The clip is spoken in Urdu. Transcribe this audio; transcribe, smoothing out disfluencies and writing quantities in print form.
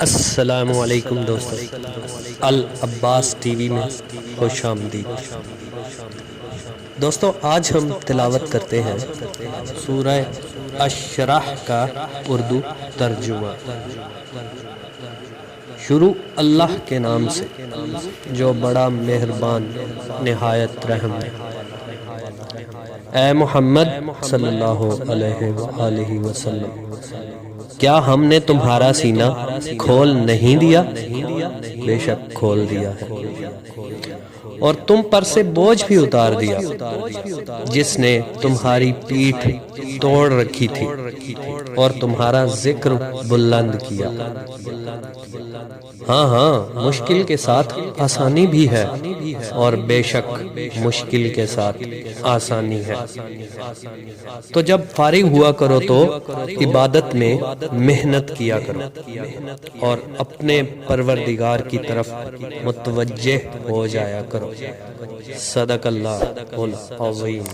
السلام علیکم دوستو، العباس ٹی وی میں خوش آمدید۔ دوستو آج ہم تلاوت کرتے ہیں سورہ الشرح کا اردو ترجمہ۔ شروع اللہ کے نام سے جو بڑا مہربان نہایت رحم ہے۔ اے محمد صلی اللہ علیہ وآلہ وسلم، کیا ہم نے تمہارا سینہ کھول نہیں دیا؟ بے شک کھول دیا ہے، اور تم پر سے بوجھ بھی اتار دیا جس نے تمہاری پیٹھ توڑ رکھی تھی، اور تمہارا ذکر بلند کیا۔ ہاں ہاں، مشکل کے ساتھ آسانی بھی ہے، اور بے شک مشکل کے ساتھ آسانی ہے۔ تو جب فارغ ہوا کرو تو عبادت میں محنت کیا کرو، اور اپنے پروردگار کی طرف متوجہ ہو جایا کرو۔ صدق اللہ العظیم۔